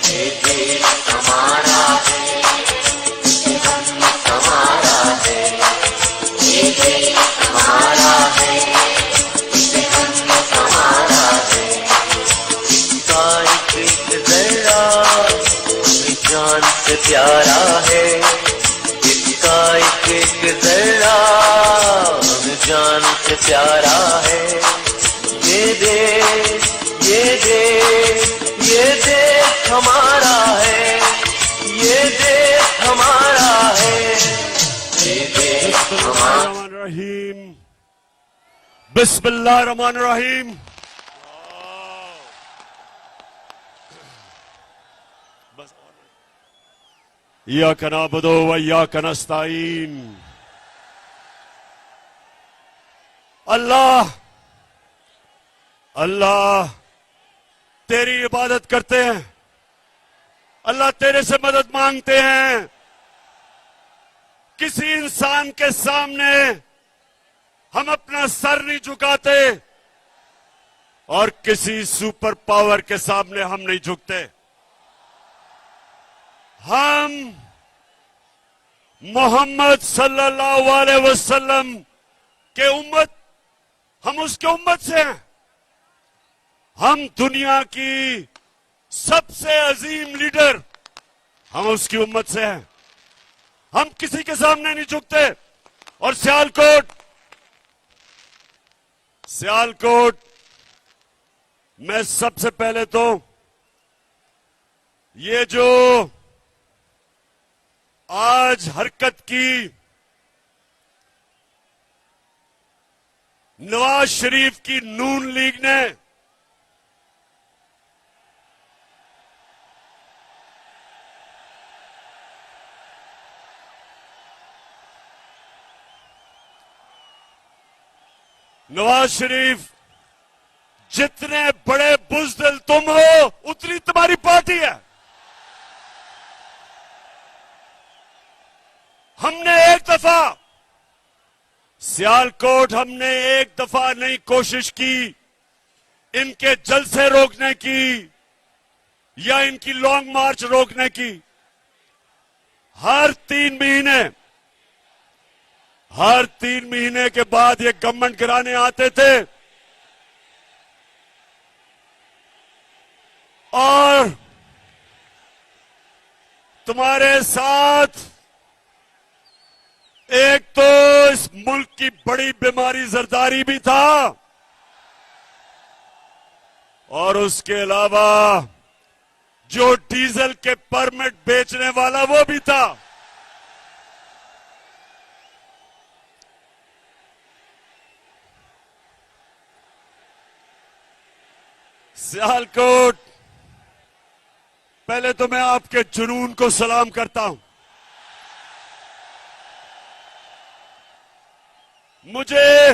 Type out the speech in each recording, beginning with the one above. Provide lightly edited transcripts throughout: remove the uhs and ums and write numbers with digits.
ये देश हमारा है, उम्मत हमारा है। ये देश हमारा है, उम्मत हमारा है। इसका एक जरा हमें जान से प्यारा है। इसका एक जरा हमें जान से प्यारा है। ये देश, ये देश, ये देश हमारा है। ये देश हमारा है। ये देश हमारा। रहीम, बिस्मिल्लाह रहमान रहीम। इय्याका नअबुदु व इय्याका नस्तईन। अल्लाह अल्लाह तेरी इबादत करते हैं, अल्लाह तेरे से मदद मांगते हैं। किसी इंसान के सामने हम अपना सर नहीं झुकाते और किसी सुपर पावर के सामने हम नहीं झुकते। हम मोहम्मद सल्लल्लाहु अलैहि वसल्लम के उम्मत, हम उसके उम्मत से हैं। हम दुनिया की सबसे अजीम लीडर, हम उसकी उम्मत से हैं। हम किसी के सामने नहीं झुकते। और सियालकोट में सबसे पहले तो ये जो आज हरकत की नवाज शरीफ की नून लीग ने, नवाज शरीफ, जितने बड़े बुज़दिल तुम हो उतनी तुम्हारी पार्टी है। हमने एक दफा सियालकोट, हमने एक दफा नहीं कोशिश की इनके जलसे रोकने की या इनकी लॉन्ग मार्च रोकने की। हर 3 महीने के बाद ये गवर्नमेंट गिराने आते थे और तुम्हारे साथ एक तो इस मुल्क की बड़ी बीमारी जरदारी भी था और उसके अलावा जो डीजल के परमिट बेचने वाला वो भी था। सियालकोट, पहले तो मैं आपके जुनून को सलाम करता हूं। मुझे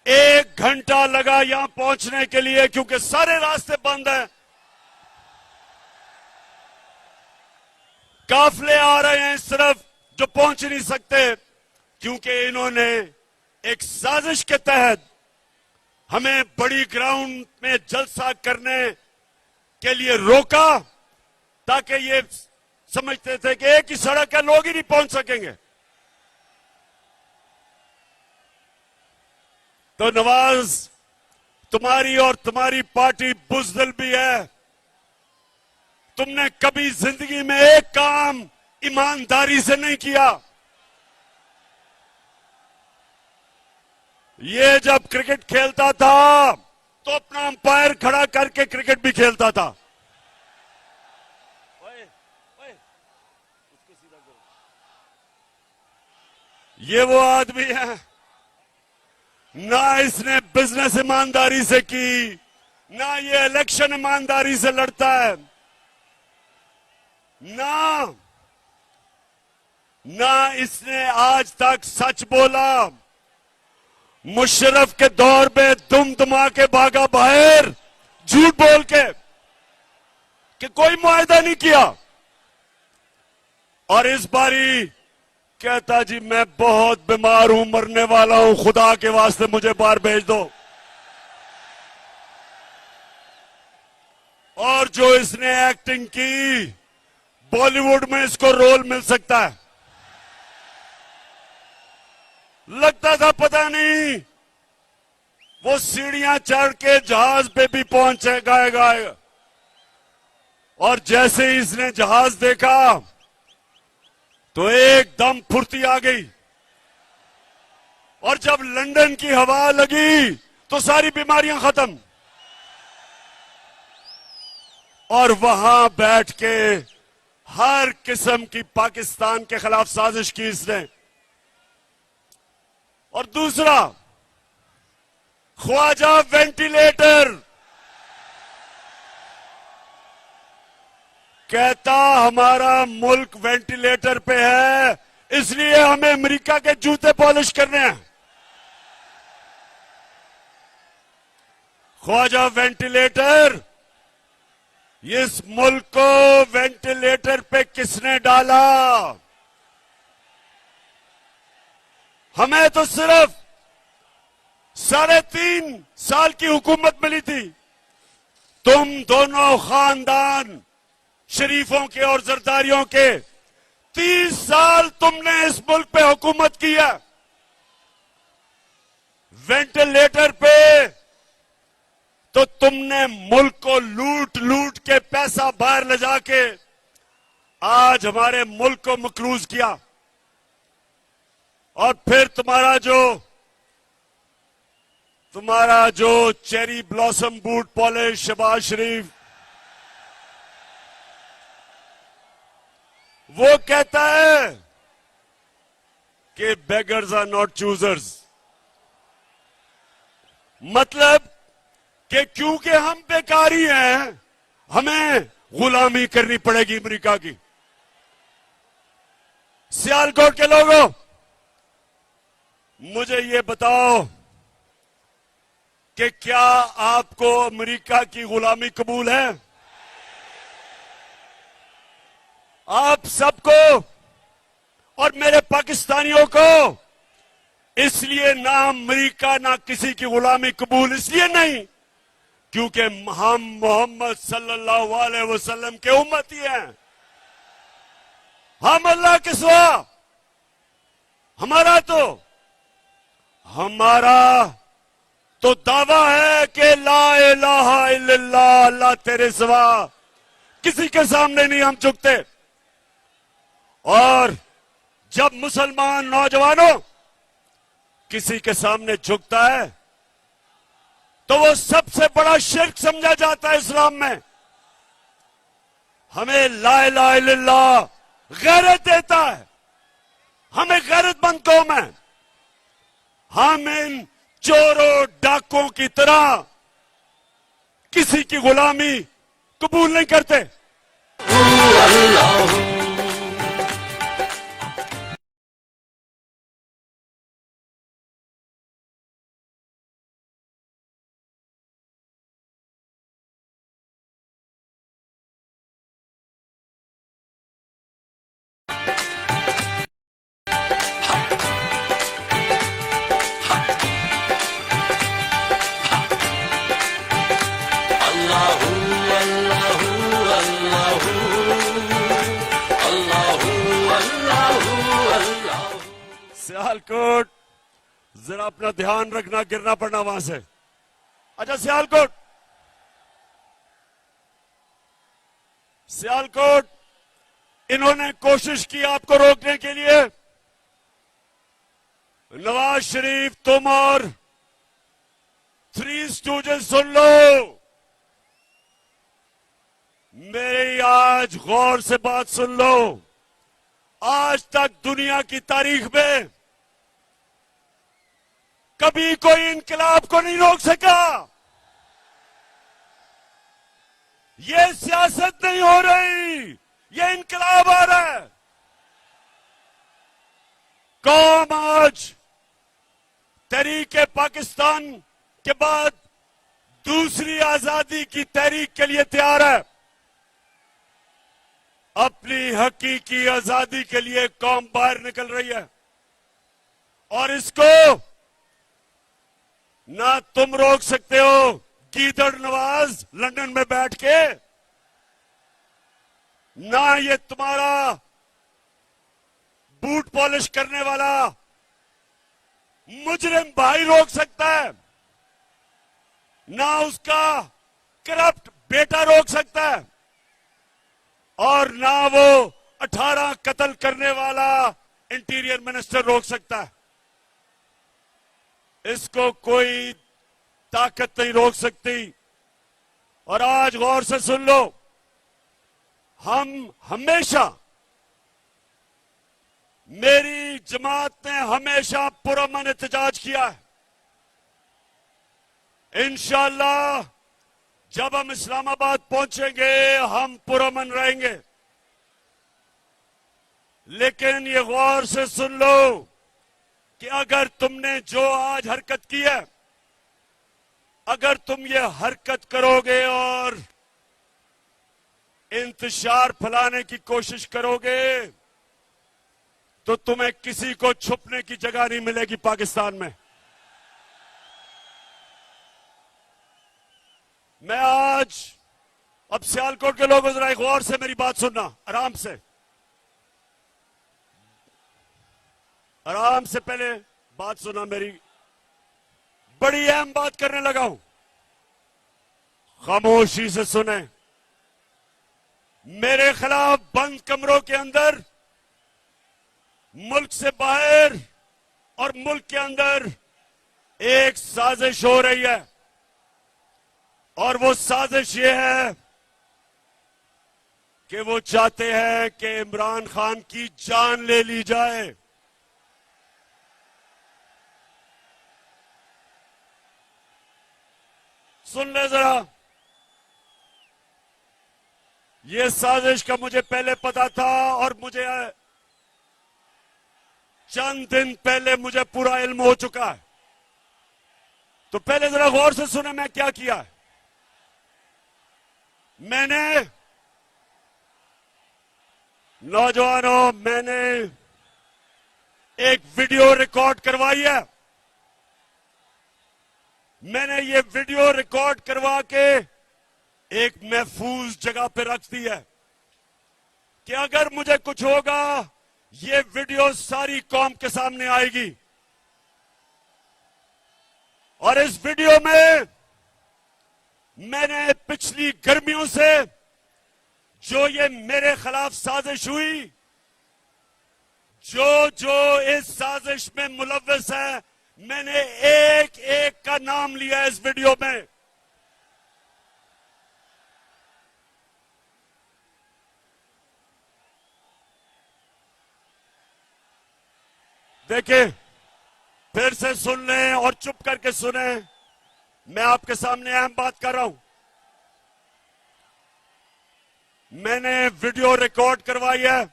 1 घंटा लगा यहां पहुंचने के लिए क्योंकि सारे रास्ते बंद हैं। काफले आ रहे हैं इस तरफ जो पहुंच नहीं सकते क्योंकि इन्होंने एक साजिश के तहत हमें बड़ी ग्राउंड में जलसा करने के लिए रोका ताकि ये समझते थे कि एक ही सड़क है, लोग ही नहीं पहुंच सकेंगे। तो नवाज, तुम्हारी और तुम्हारी पार्टी बुज़दिल भी है। तुमने कभी जिंदगी में एक काम ईमानदारी से नहीं किया। ये जब क्रिकेट खेलता था तो अपना अंपायर खड़ा करके क्रिकेट भी खेलता था। ये वो आदमी है, ना इसने बिजनेस ईमानदारी से की, ना ये इलेक्शन ईमानदारी से लड़ता है, ना इसने आज तक सच बोला। मुशर्रफ के दौर में दुम दुमा के भागा बाहर झूठ बोल के कि कोई मुआहदा नहीं किया और इस बारी कहता जी मैं बहुत बीमार हूं, मरने वाला हूं, खुदा के वास्ते मुझे बाहर भेज दो। और जो इसने एक्टिंग की, बॉलीवुड में इसको रोल मिल सकता है। लगता था पता नहीं वो सीढ़ियां चढ़ के जहाज पे भी पहुंचेगा, और जैसे ही इसने जहाज देखा तो एकदम फुर्ती आ गई, और जब लंदन की हवा लगी तो सारी बीमारियां खत्म, और वहां बैठ के हर किस्म की पाकिस्तान के खिलाफ साजिश की इसने। और दूसरा, ख्वाजा वेंटिलेटर, कहता हमारा मुल्क वेंटिलेटर पे है, इसलिए हमें अमेरिका के जूते पॉलिश करने हैं। ख्वाजा वेंटिलेटर, इस मुल्क को वेंटिलेटर पे किसने डाला? हमें तो सिर्फ 3.5 साल की हुकूमत मिली थी। तुम दोनों खानदान शरीफों के और जरदारियों के 30 साल तुमने इस मुल्क पे हुकूमत की है। वेंटिलेटर पे तो तुमने मुल्क को लूट लूट के पैसा बाहर ले जाके आज हमारे मुल्क को मकरूज किया। और फिर तुम्हारा जो cherry blossom boot polish Shahbaz Sharif, वो कहता है कि बेगर्स आर नॉट चूजर्स, मतलब कि क्योंकि हम बेकारी हैं हमें गुलामी करनी पड़ेगी अमेरिका की। सियालकोट के लोगों, मुझे ये बताओ कि क्या आपको अमेरिका की गुलामी कबूल है? आप सबको और मेरे पाकिस्तानियों को इसलिए ना अमेरिका ना किसी की गुलामी कबूल इसलिए नहीं क्योंकि हम मोहम्मद सल्लल्लाहु अलैहि वसल्लम के उम्मती हैं। हम अल्लाह के सिवा, हमारा तो दावा है कि ला इलाहा इल्लल्लाह, अल्लाह तेरे सिवा किसी के सामने नहीं हम झुकते। और जब मुसलमान नौजवानों किसी के सामने झुकता है तो वो सबसे बड़ा शिर्क समझा जाता है इस्लाम में। हमें ला इलाहा इल्लल्लाह गैरत देता है, हमें गैरतमंद कौम है। हम इन चोरों डाकों की तरह किसी की गुलामी कबूल नहीं करते। सियालकोट, जरा अपना ध्यान रखना, गिरना पड़ना वहां से। अच्छा, सियालकोट इन्होंने कोशिश की आपको रोकने के लिए। नवाज शरीफ, तुम और 3 स्टूडेंट्स सुन लो, मेरी आज गौर से बात सुन लो। आज तक दुनिया की तारीख में कभी कोई इनकलाब को नहीं रोक सका। ये सियासत नहीं हो रही, ये इनकलाब आ रहा है। कौम आज तहरीक पाकिस्तान के बाद दूसरी आजादी की तहरीक के लिए तैयार है। अपनी हकीकी आजादी के लिए कौम बाहर निकल रही है, और इसको ना तुम रोक सकते हो गीदड़ नवाज लंदन में बैठ के, ना ये तुम्हारा बूट पॉलिश करने वाला मुजरिम भाई रोक सकता है, ना उसका करप्ट बेटा रोक सकता है, और ना वो 18 कत्ल करने वाला इंटीरियर मिनिस्टर रोक सकता है। इसको कोई ताकत नहीं रोक सकती। और आज गौर से सुन लो, हम हमेशा, मेरी जमात ने हमेशा पुरअमन एहतजाज किया है। इंशाअल्लाह जब हम इस्लामाबाद पहुंचेंगे हम पुरअमन रहेंगे। लेकिन ये गौर से सुन लो कि अगर तुमने जो आज हरकत की है, अगर तुम ये हरकत करोगे और इंतशार फैलाने की कोशिश करोगे तो तुम्हें किसी को छुपने की जगह नहीं मिलेगी पाकिस्तान में। मैं आज, अब सियालकोट के लोगों जरा गौर से मेरी बात सुनना, आराम से, आराम से पहले बात सुना मेरी। बड़ी अहम बात करने लगा हूं, खामोशी से सुने। मेरे खिलाफ बंद कमरों के अंदर, मुल्क से बाहर और मुल्क के अंदर एक साजिश हो रही है, और वो साजिश ये है कि वो चाहते हैं कि इमरान खान की जान ले ली जाए। सुन ले जरा, ये साजिश का मुझे पहले पता था, और मुझे चंद दिन पहले मुझे पूरा इल्म हो चुका है। तो पहले जरा गौर से सुने मैं क्या किया है। मैंने, नौजवानों, मैंने एक वीडियो रिकॉर्ड करवाई है। मैंने ये वीडियो रिकॉर्ड करवा के एक महफूज जगह पे रख दी है कि अगर मुझे कुछ होगा ये वीडियो सारी कौम के सामने आएगी। और इस वीडियो में मैंने पिछली गर्मियों से जो ये मेरे खिलाफ साजिश हुई, जो जो इस साजिश में मुलव्वस है, मैंने एक एक का नाम लिया इस वीडियो में। देखिए, फिर से सुन लें और चुप करके सुने, मैं आपके सामने अहम बात कर रहा हूं। मैंने वीडियो रिकॉर्ड करवाई है,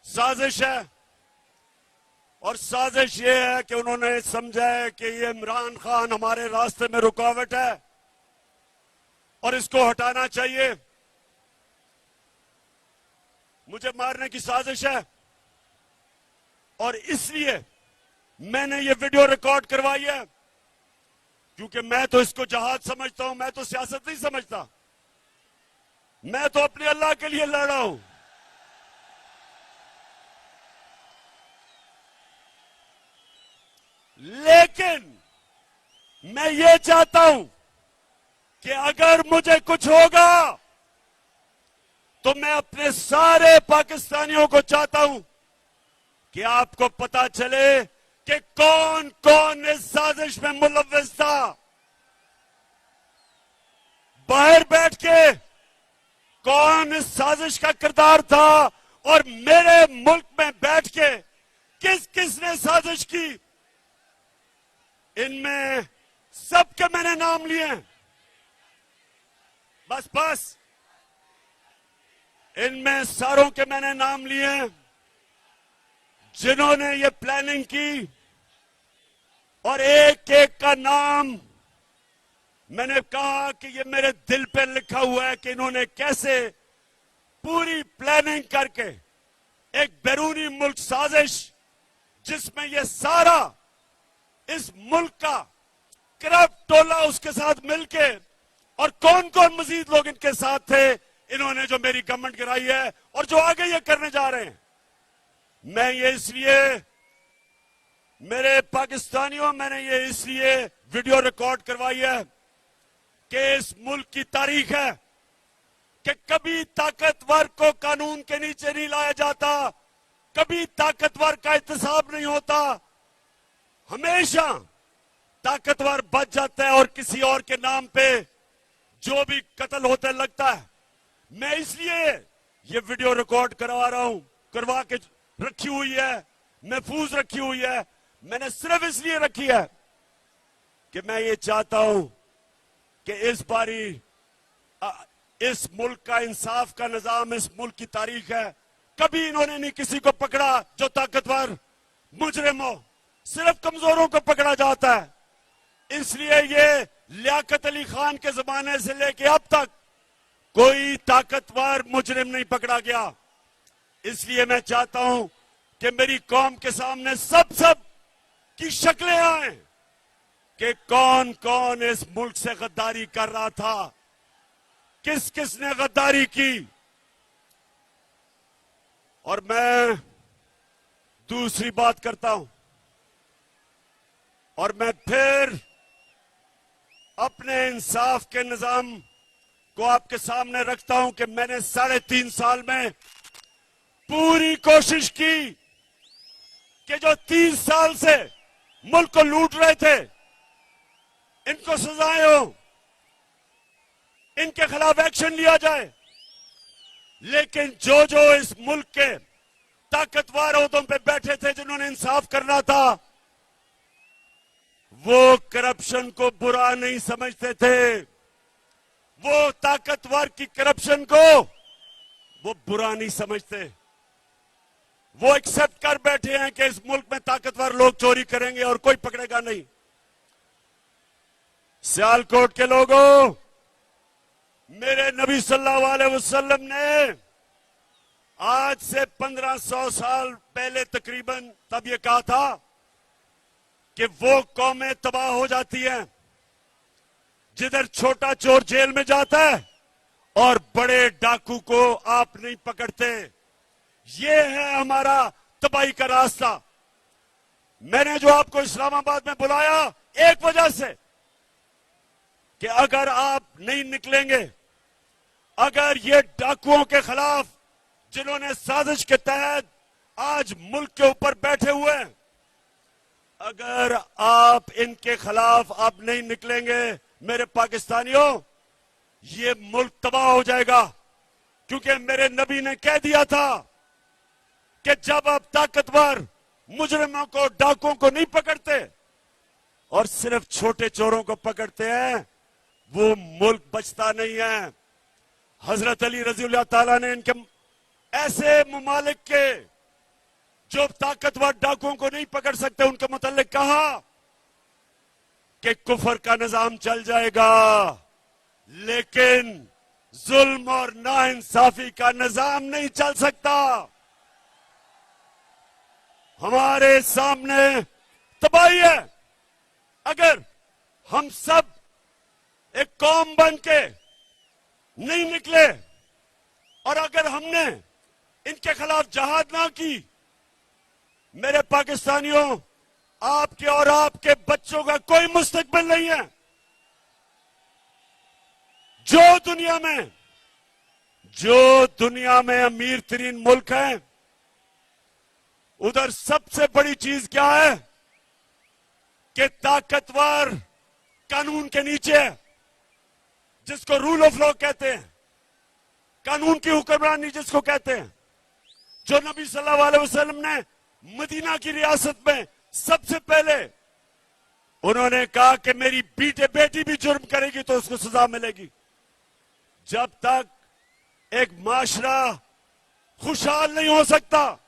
साजिश है, और साजिश ये है कि उन्होंने समझा है कि ये इमरान खान हमारे रास्ते में रुकावट है और इसको हटाना चाहिए, मुझे मारने की साजिश है। और इसलिए मैंने ये वीडियो रिकॉर्ड करवाई है, क्योंकि मैं तो इसको जहाद समझता हूं, मैं तो सियासत नहीं समझता, मैं तो अपने अल्लाह के लिए लड़ रहा हूं। लेकिन मैं ये चाहता हूं कि अगर मुझे कुछ होगा तो मैं अपने सारे पाकिस्तानियों को चाहता हूं कि आपको पता चले कि कौन कौन इस साजिश में मुलव्वस था। बाहर बैठ के कौन इस साजिश का किरदार था, और मेरे मुल्क में बैठ के किस किस ने साजिश की, इनमें सबके मैंने नाम लिए हैं। बस इनमें सारों के मैंने नाम लिए हैं जिन्होंने ये प्लानिंग की, और एक एक का नाम मैंने कहा कि ये मेरे दिल पे लिखा हुआ है कि इन्होंने कैसे पूरी प्लानिंग करके एक बैरूनी मुल्क साजिश, जिसमें ये सारा इस मुल्क का करप्ट टोला उसके साथ मिलके, और कौन कौन मजीद लोग इनके साथ थे, इन्होंने जो मेरी गवर्नमेंट गिराई है और जो आगे ये करने जा रहे हैं। मैं ये इसलिए, मेरे पाकिस्तानियों, मैंने ये इसलिए वीडियो रिकॉर्ड करवाई है कि इस मुल्क की तारीख है कि कभी ताकतवर को कानून के नीचे नहीं लाया जाता, कभी ताकतवर का एहतसाब नहीं होता, हमेशा ताकतवर बच जाता है और किसी और के नाम पे जो भी कत्ल होते लगता है। मैं इसलिए ये वीडियो रिकॉर्ड करवा रहा हूं, करवा के रखी हुई है, महफूज रखी हुई है। मैंने सिर्फ इसलिए रखी है कि मैं ये चाहता हूं कि इस बारी इस मुल्क का इंसाफ का निजाम, इस मुल्क की तारीख है, कभी इन्होंने नहीं किसी को पकड़ा जो ताकतवर मुजरिम हो, सिर्फ कमजोरों को पकड़ा जाता है। इसलिए ये लियाकत अली खान के जमाने से लेके अब तक कोई ताकतवर मुजरिम नहीं पकड़ा गया। इसलिए मैं चाहता हूं कि मेरी कौम के सामने सब की शक्लें आए कि कौन कौन इस मुल्क से गद्दारी कर रहा था, किस किस ने गद्दारी की। और मैं दूसरी बात करता हूं और मैं फिर अपने इंसाफ के निजाम को आपके सामने रखता हूं कि मैंने 3.5 साल में पूरी कोशिश की कि जो 30 साल से मुल्क को लूट रहे थे इनको सजाएं हो, इनके खिलाफ एक्शन लिया जाए। लेकिन जो इस मुल्क के ताकतवर ओहदों पे बैठे थे, जिन्होंने इंसाफ करना था, वो करप्शन को बुरा नहीं समझते थे। वो ताकतवर की करप्शन को वो बुरा नहीं समझते। वो एक्सेप्ट कर बैठे हैं कि इस मुल्क में ताकतवर लोग चोरी करेंगे और कोई पकड़ेगा नहीं। सियालकोट के लोगों, मेरे नबी सल्लल्लाहु अलैहि वसल्लम ने आज से 1500 साल पहले तकरीबन तब ये कहा था कि वो कौमें तबाह हो जाती हैं जिधर छोटा चोर जेल में जाता है और बड़े डाकू को आप नहीं पकड़ते। ये है हमारा तबाही का रास्ता। मैंने जो आपको इस्लामाबाद में बुलाया एक वजह से कि अगर आप नहीं निकलेंगे, अगर ये डाकुओं के खिलाफ जिन्होंने साजिश के तहत आज मुल्क के ऊपर बैठे हुए हैं, अगर आप इनके खिलाफ अब नहीं निकलेंगे मेरे पाकिस्तानियों, ये मुल्क तबाह हो जाएगा। क्योंकि मेरे नबी ने कह दिया था कि जब आप ताकतवर मुजरिमों को, डाकुओं को नहीं पकड़ते और सिर्फ छोटे चोरों को पकड़ते हैं, वो मुल्क बचता नहीं है। हजरत अली रज़ियल्लाहु ताला ने इनके ऐसे मुमालिक के जो ताकतवर डाकुओं को नहीं पकड़ सकते उनके मुतालिक कहा कि कुफर का निजाम चल जाएगा, लेकिन जुल्म और नाइंसाफी का निजाम नहीं चल सकता। हमारे सामने तबाही है। अगर हम सब एक कौम बन के नहीं निकले और अगर हमने इनके खिलाफ जहाद ना की, मेरे पाकिस्तानियों, आपके और आपके बच्चों का कोई मुस्तकबिल नहीं है। जो दुनिया में अमीर तरीन मुल्क है, उधर सबसे बड़ी चीज क्या है कि ताकतवर कानून के नीचे है, जिसको रूल ऑफ लॉ कहते हैं, कानून की हुक्मरानी जिसको कहते हैं। जो नबी सल्लल्लाहु अलैहि वसल्लम ने मदीना की रियासत में सबसे पहले उन्होंने कहा कि मेरी बेटी भी जुर्म करेगी तो उसको सजा मिलेगी। जब तक एक माशरा खुशहाल नहीं हो सकता,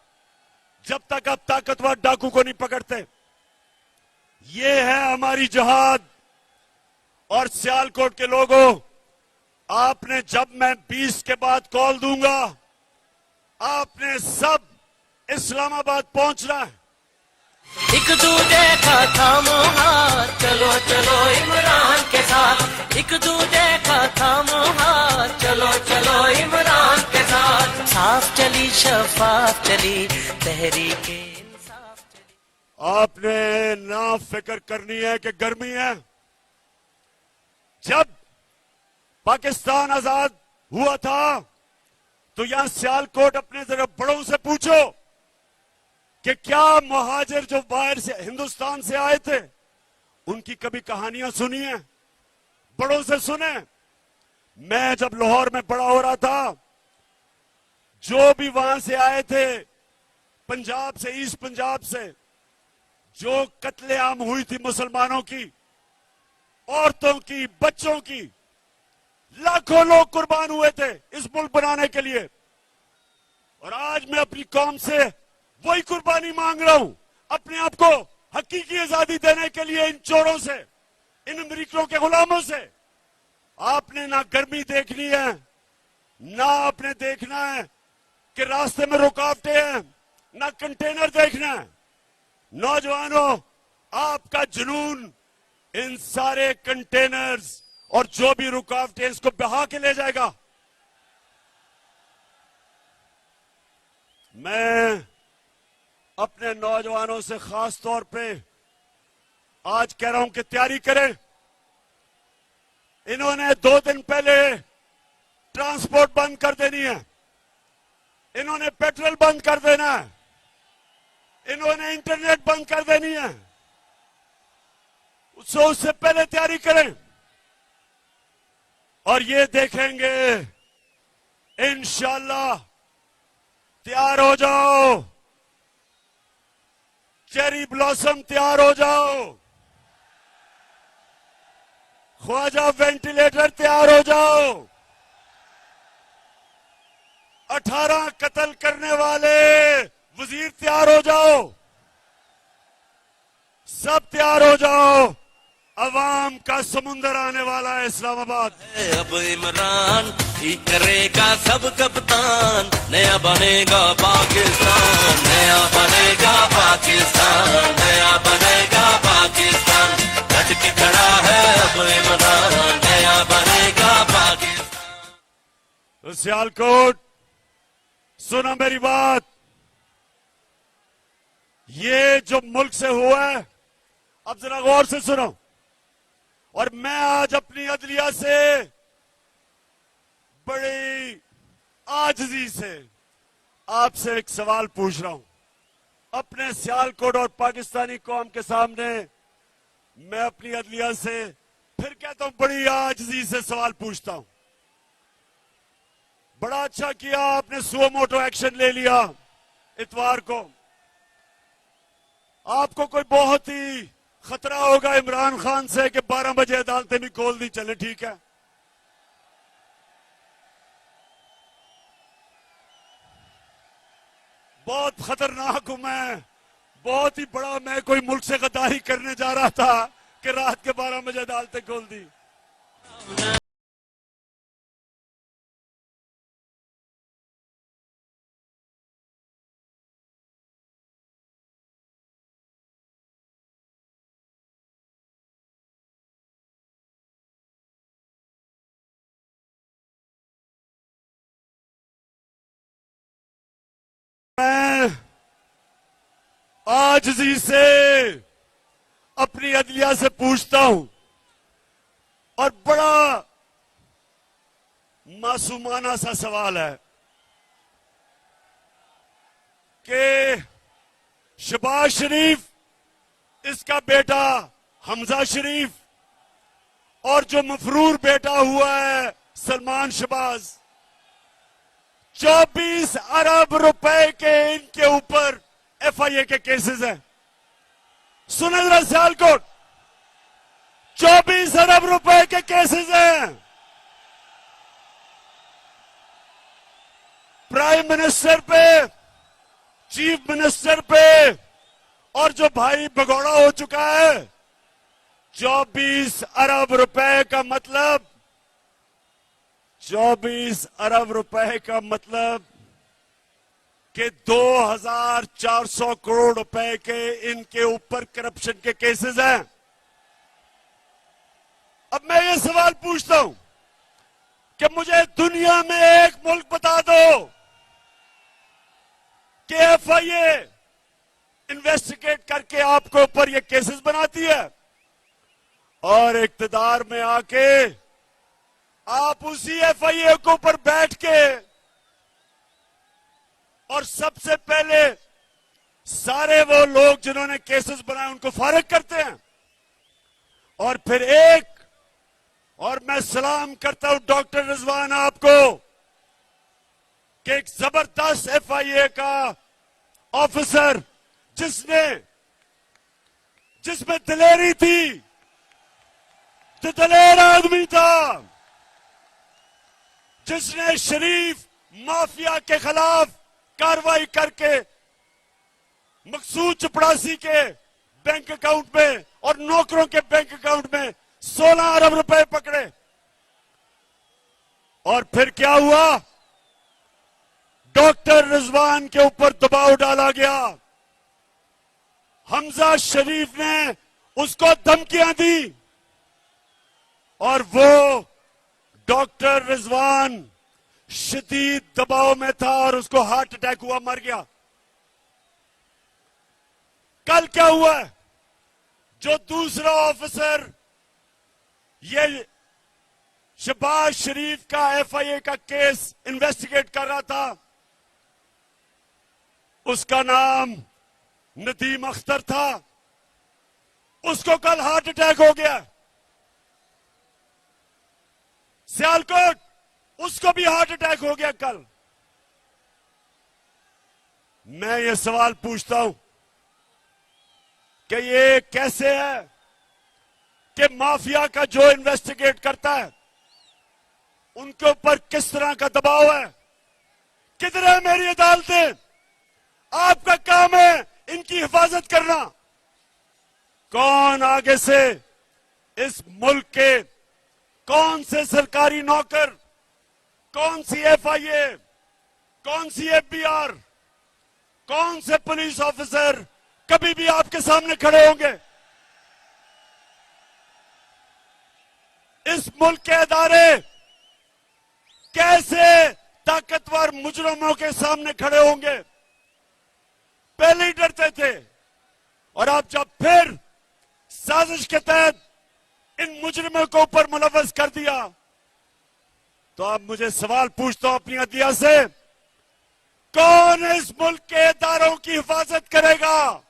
जब तक आप ताकतवर डाकू को नहीं पकड़ते। ये है हमारी जहाद। और सियालकोट के लोगों, आपने, जब मैं 20 के बाद कॉल दूंगा, आपने सब इस्लामाबाद पहुंचना है। एक दूजे का थामो हाथ, चलो चलो इमरान के साथ। एक दूजे का थामो हाथ, चलो चलो इमरान के साथ। साफ चली शफाफ चली तहरीके इंसाफ चली। आपने ना फिक्र करनी है कि गर्मी है। जब पाकिस्तान आजाद हुआ था तो यहां सियालकोट अपने जरा बड़ों से पूछो कि क्या मुहाजिर जो बाहर से हिंदुस्तान से आए थे उनकी कभी कहानियां सुनी है? बड़ों से सुने। मैं जब लाहौर में बड़ा हो रहा था, जो भी वहां से आए थे पंजाब से, ईस्ट पंजाब से, जो कत्लेआम हुई थी मुसलमानों की, औरतों की, बच्चों की, लाखों लोग कुर्बान हुए थे इस मुल्क बनाने के लिए। और आज मैं अपनी कौम से वही कुर्बानी मांग रहा हूं, अपने आप को हकीकी आजादी देने के लिए इन चोरों से, इन अमरीकियों के गुलामों से। आपने ना गर्मी देखनी है, ना आपने देखना है कि रास्ते में रुकावटें हैं, ना कंटेनर देखना है। नौजवानों, आपका जुनून इन सारे कंटेनर्स और जो भी रुकावटें इसको बहा के ले जाएगा। मैं अपने नौजवानों से खास तौर पे आज कह रहा हूं कि तैयारी करें। इन्होंने 2 दिन पहले ट्रांसपोर्ट बंद कर देनी है, इन्होंने पेट्रोल बंद कर देना है, इन्होंने इंटरनेट बंद कर देनी है। उससे पहले तैयारी करें और ये देखेंगे इंशाअल्लाह। तैयार हो जाओ, चेरी ब्लॉसम तैयार हो जाओ, ख्वाजा वेंटिलेटर तैयार हो जाओ, 18 कत्ल करने वाले वजीर तैयार हो जाओ, सब तैयार हो जाओ। अवाम का समुंदर आने वाला है इस्लामाबाद। अब इमरान ही करेगा सब कप्तान, नया बनेगा पाकिस्तान, नया बनेगा पाकिस्तान, नया बनेगा पाकिस्तान। डट के खड़ा है अब इमरान, नया बनेगा पाकिस्तान। तो सियालकोट, सुनो मेरी बात। ये जो मुल्क से हुआ है, अब जरा गौर से सुनो। और मैं आज अपनी अदलिया से बड़ी आजिज़ी से आपसे एक सवाल पूछ रहा हूं। अपने सियालकोट और पाकिस्तानी कौम के सामने मैं अपनी अदलिया से फिर कहता हूं, बड़ी आजिज़ी से सवाल पूछता हूं। बड़ा अच्छा किया आपने सुओ मोटो एक्शन ले लिया इतवार को। आपको कोई बहुत ही खतरा होगा इमरान खान से कि 12 बजे अदालतें भी खोल दी चले, ठीक है। बहुत खतरनाक हूं मैं, बहुत ही बड़ा। मैं कोई मुल्क से गद्दारी करने जा रहा था कि रात के 12 बजे अदालतें खोल दी। मैं आजिज़ी से अपनी अदलिया से पूछता हूं, और बड़ा मासूमाना सा सवाल है कि शहबाज शरीफ, इसका बेटा हमजा शरीफ, और जो मफरूर बेटा हुआ है सलमान शहबाज, 24 अरब रुपए के इनके ऊपर FIA के केसेस हैं। सुने जरा सियालकोट, 24 अरब रुपए के केसेस हैं। प्राइम मिनिस्टर पे, चीफ मिनिस्टर पे, और जो भाई भगौड़ा हो चुका है, 24 अरब रुपए का मतलब, 24 अरब रुपए का मतलब कि 2400 करोड़ रुपए के इनके ऊपर करप्शन के केसेस हैं। अब मैं ये सवाल पूछता हूं कि मुझे दुनिया में एक मुल्क बता दो कि एफआईए इन्वेस्टिगेट करके आपके ऊपर ये केसेस बनाती है और इक्तदार में आके आप उसी एफआईए के ऊपर बैठ के और सबसे पहले सारे वो लोग जिन्होंने केसेस बनाए उनको फारिग करते हैं। और फिर और मैं सलाम करता हूं डॉक्टर रिजवान आपको कि एक जबरदस्त एफआईए का ऑफिसर जिसमें दिलेरी थी, जो दलेर आदमी था, जिसने शरीफ माफिया के खिलाफ कार्रवाई करके मकसूद चपड़ासी के बैंक अकाउंट में और नौकरों के बैंक अकाउंट में 16 अरब रुपए पकड़े। और फिर क्या हुआ? डॉक्टर रिजवान के ऊपर दबाव डाला गया। हमजा शरीफ ने उसको धमकियां दी और वो डॉक्टर रिजवान शदीद दबाव में था और उसको हार्ट अटैक हुआ, मर गया। कल क्या हुआ? जो दूसरा ऑफिसर ये शहबाज शरीफ का एफआईए का केस इन्वेस्टिगेट कर रहा था, उसका नाम नदीम अख्तर था, उसको कल हार्ट अटैक हो गया। सियालकोट उसको भी हार्ट अटैक हो गया कल। मैं ये सवाल पूछता हूं कि ये कैसे है कि माफिया का जो इन्वेस्टिगेट करता है उनके ऊपर किस तरह का दबाव है? किधर है मेरी अदालतें? आपका काम है इनकी हिफाजत करना। कौन आगे से इस मुल्क के कौन से सरकारी नौकर, कौन सी एफआईए, कौन सी एफबीआर, कौन से पुलिस ऑफिसर कभी भी आपके सामने खड़े होंगे? इस मुल्क के अदारे कैसे ताकतवर मुजरिमों के सामने खड़े होंगे? पहले ही डरते थे और अब जब फिर साजिश के तहत इन मुजरिमों को ऊपर मुलव्वस कर दिया तो अब मुझे सवाल पूछता हूं अपनी अदलिया से, कौन इस मुल्क के इदारों की हिफाजत करेगा?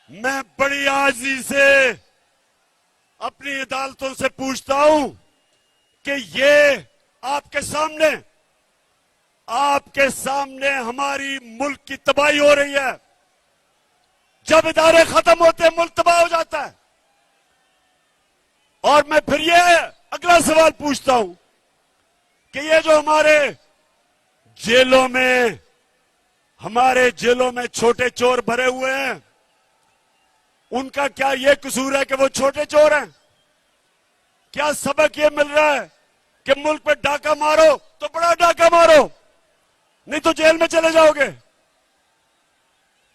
मैं बड़ी आजी से अपनी अदालतों से पूछता हूं कि ये आपके सामने हमारी मुल्क की तबाही हो रही है। जब इदारे खत्म होते हैं मुल्क तबाह हो जाता है। और मैं फिर ये अगला सवाल पूछता हूं कि ये जो हमारे जेलों में छोटे चोर भरे हुए हैं, उनका क्या ये कसूर है कि वो छोटे चोर हैं? क्या सबक ये मिल रहा है कि मुल्क पे डाका मारो तो बड़ा डाका मारो, नहीं तो जेल में चले जाओगे?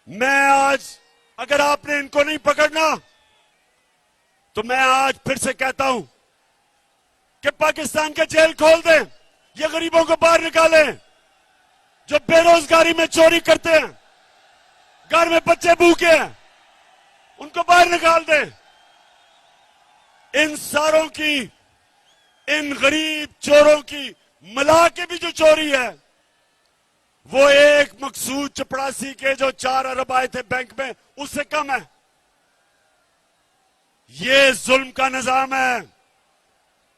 मैं आज, अगर आपने इनको नहीं पकड़ना तो मैं आज फिर से कहता हूं कि पाकिस्तान के जेल खोल दें, ये गरीबों को बाहर निकालें, जो बेरोजगारी में चोरी करते हैं, घर में बच्चे भूखे हैं, उनको बाहर निकाल दें। इन सारों की, इन गरीब चोरों की मिला के भी जो चोरी है वो एक मकसूद चपड़ासी के जो 4 अरब आए थे बैंक में उससे कम है। ये जुल्म का निजाम है।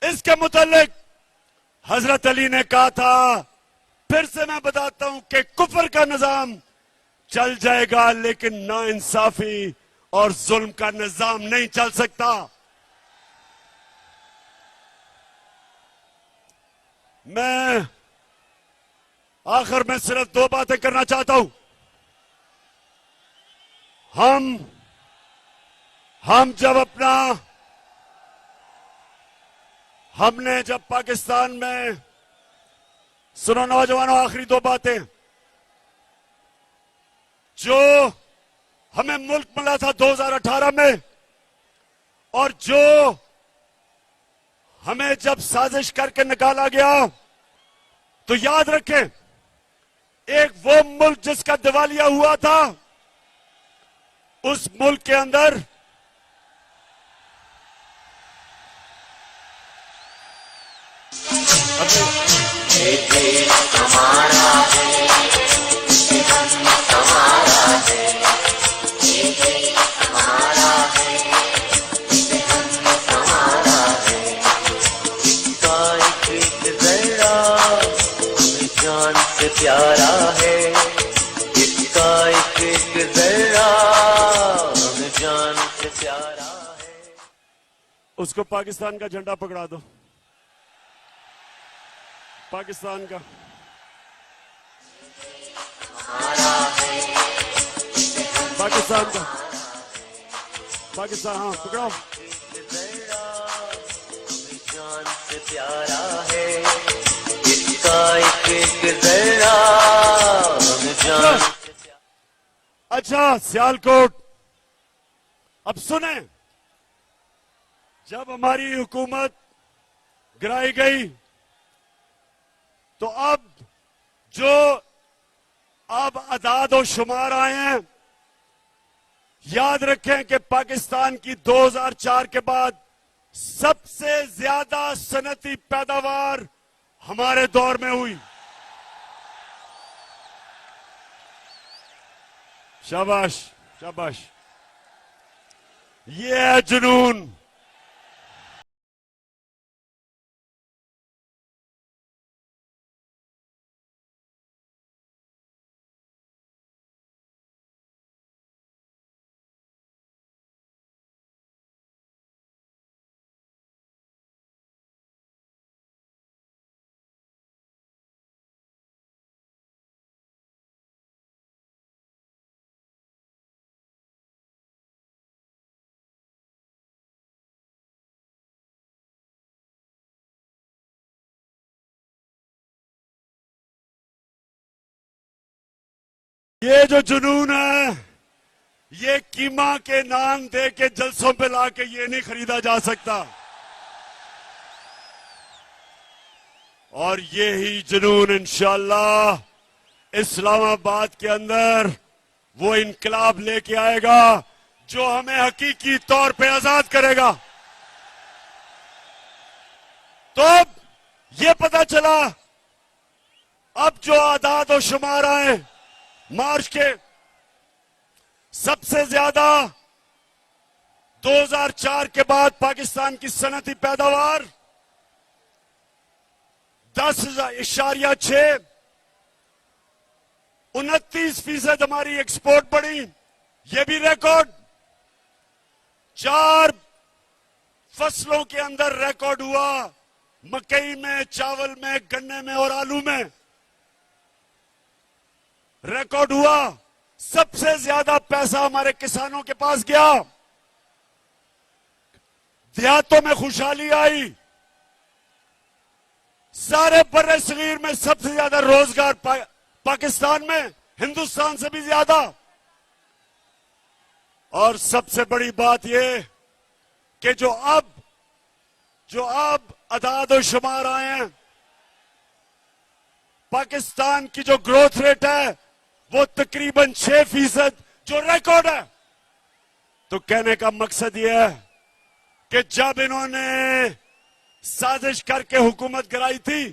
इसके मुतालिक हजरत अली ने कहा था, फिर से मैं बताता हूं कि कुफर का निजाम चल जाएगा लेकिन नाइंसाफी और जुल्म का निजाम नहीं चल सकता। मैं आखिर में सिर्फ 2 बातें करना चाहता हूं। हम जब हमने जब पाकिस्तान में, सुनो नौजवानों, आखिरी दो बातें, जो हमें मुल्क मिला था 2018 में और जो हमें जब साजिश करके निकाला गया, तो याद रखें, एक वो मुल्क जिसका दिवालिया हुआ था, उस मुल्क के अंदर ये देश हमारा है, ये धर्म हमारा है, ये देश हमारा है, ये धर्म हमारा है। इसका एक जरा हमें जान से प्यारा है, इसका एक जरा हमें जान से प्यारा है। उसको पाकिस्तान का झंडा पकड़ा दो, पाकिस्तान का। पाकिस्तान का, पाकिस्तान, हाँ पकड़ाओ। जान से प्यारा है, इसका एक जरा हमें जान से प्यारा। अच्छा सियालकोट, अब सुने, जब हमारी हुकूमत गिराई गई तो अब जो अब अदाद और शुमार आए हैं, याद रखें कि पाकिस्तान की 2004 के बाद सबसे ज्यादा सनती पैदावार हमारे दौर में हुई। शाबाश शाबाश, ये है जुनून। ये जो जुनून है, ये कीमा के नाम दे के जलसों पे लाके ये नहीं खरीदा जा सकता। और ये ही जुनून इंशाअल्लाह इस्लामाबाद के अंदर वो इनकलाब लेके आएगा जो हमें हकीकी तौर पे आजाद करेगा। तो अब ये पता चला, अब जो आदाद और शुमार आए मार्च के, सबसे ज्यादा 2004 के बाद पाकिस्तान की सनती पैदावार 10.6, 29% हमारी एक्सपोर्ट बढ़ी, ये भी रिकॉर्ड। 4 फसलों के अंदर रिकॉर्ड हुआ, मकई में, चावल में, गन्ने में और आलू में रिकॉर्ड हुआ। सबसे ज्यादा पैसा हमारे किसानों के पास गया, देहातों में खुशहाली आई, सारे बर्रे सगीर में सबसे ज्यादा रोजगार पाकिस्तान में, हिंदुस्तान से भी ज्यादा। और सबसे बड़ी बात यह कि जो अब अदाद और शुमार आए हैं, पाकिस्तान की जो ग्रोथ रेट है वो तकरीबन 6%, जो रिकॉर्ड है। तो कहने का मकसद यह है कि जब इन्होंने साजिश करके हुकूमत गिराई थी,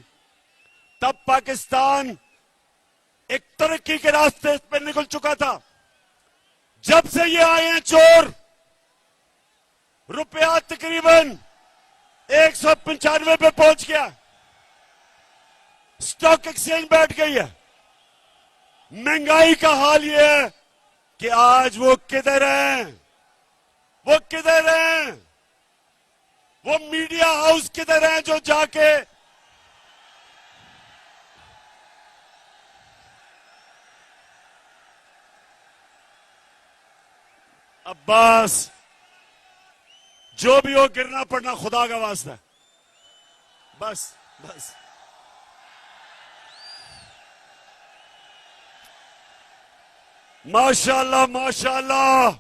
तब पाकिस्तान एक तरक्की के रास्ते पे निकल चुका था। जब से ये आए हैं चोर, रुपया तकरीबन 195 पे पहुंच गया, स्टॉक एक्सचेंज बैठ गई है। महंगाई का हाल ये है कि आज वो किधर हैं, वो किधर हैं, वो मीडिया हाउस किधर हैं जो जाके अब्बास, जो भी हो, गिरना पड़ना खुदा का वास्ता है। बस बस। माशाल्लाह माशाल्लाह,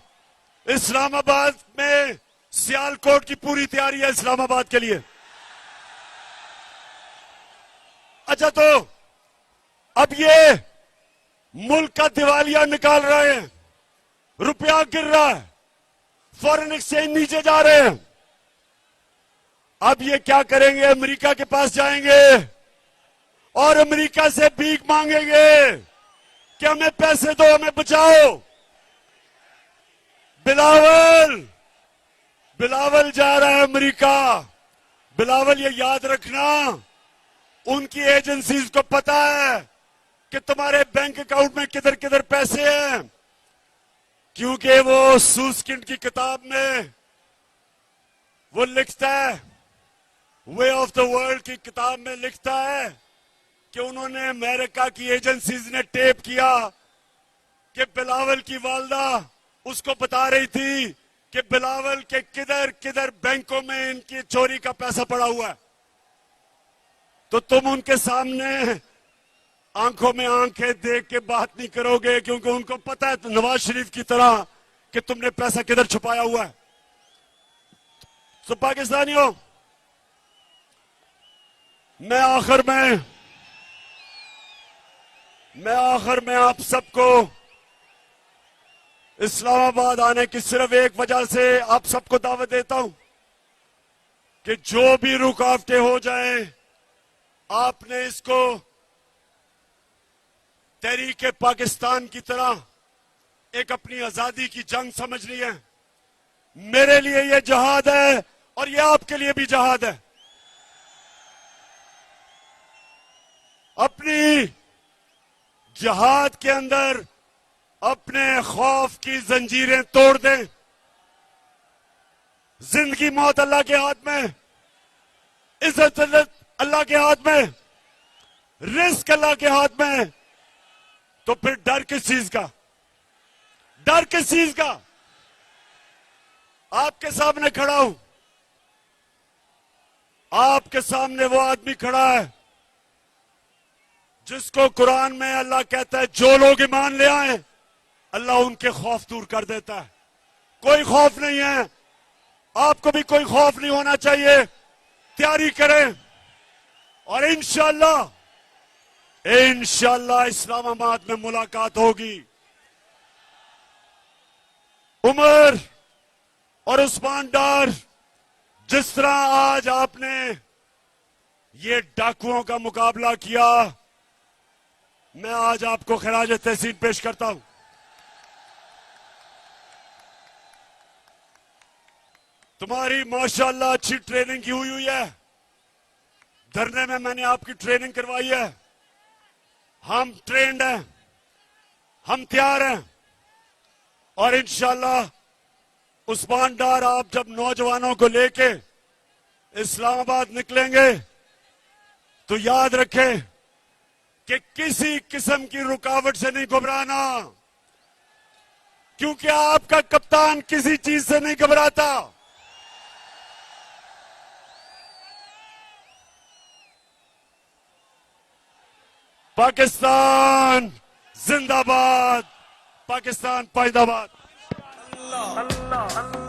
इस्लामाबाद में सियालकोट की पूरी तैयारी है इस्लामाबाद के लिए। अच्छा, तो अब ये मुल्क का दिवालिया निकाल रहे हैं, रुपया गिर रहा है, फॉरेन एक्सचेंज नीचे जा रहे हैं। अब ये क्या करेंगे? अमेरिका के पास जाएंगे और अमेरिका से भीख मांगेंगे कि हमें पैसे दो, हमें बचाओ। बिलावल जा रहा है अमेरिका। बिलावल, ये याद रखना, उनकी एजेंसीज को पता है कि तुम्हारे बैंक अकाउंट में किधर किधर पैसे हैं, क्योंकि वो सूसकिंड की किताब में वो लिखता है, वे ऑफ द वर्ल्ड की किताब में लिखता है कि उन्होंने अमेरिका की एजेंसीज ने टेप किया कि बिलावल की वालदा उसको बता रही थी कि बिलावल के किधर किधर बैंकों में इनकी चोरी का पैसा पड़ा हुआ है। तो तुम उनके सामने आंखों में आंखें देख के बात नहीं करोगे, क्योंकि उनको पता है नवाज शरीफ की तरह कि तुमने पैसा किधर छुपाया हुआ है। तो पाकिस्तानियों, मैं आखिर में आप सबको इस्लामाबाद आने की सिर्फ एक वजह से आप सबको दावत देता हूं कि जो भी रुकावटें हो जाए, आपने इसको तहरीके पाकिस्तान की तरह एक अपनी आजादी की जंग समझनी है। मेरे लिए यह जहाद है और यह आपके लिए भी जहाद है। अपनी जहाद के अंदर अपने खौफ की जंजीरें तोड़ दें। जिंदगी मौत अल्लाह के हाथ में, इज्जत अल्लाह के हाथ में, रिस्क अल्लाह के हाथ में। तो फिर डर किस चीज का? डर किस चीज का? आपके सामने खड़ा हूं, आपके सामने वो आदमी खड़ा है जिसको कुरान में अल्लाह कहता है जो लोग ईमान ले आए अल्लाह उनके खौफ दूर कर देता है। कोई खौफ नहीं है, आपको भी कोई खौफ नहीं होना चाहिए। तैयारी करें और इंशाअल्लाह इस्लामाबाद में मुलाकात होगी। उमर और उस्मान डार, जिस तरह आज आपने ये डाकुओं का मुकाबला किया, मैं आज आपको खराज तहसीन पेश करता हूं। तुम्हारी माशाअल्लाह अच्छी ट्रेनिंग की हुई है। धरने में मैंने आपकी ट्रेनिंग करवाई है। हम ट्रेंड हैं, हम तैयार हैं और इंशाअल्लाह उस्मान डार, आप जब नौजवानों को लेके इस्लामाबाद निकलेंगे तो याद रखें कि किसी किस्म की रुकावट से नहीं घबराना, क्योंकि आपका कप्तान किसी चीज से नहीं घबराता। पाकिस्तान जिंदाबाद, पाकिस्तान पाइंदाबाद। अल्लाह अल्लाह अल्लाह।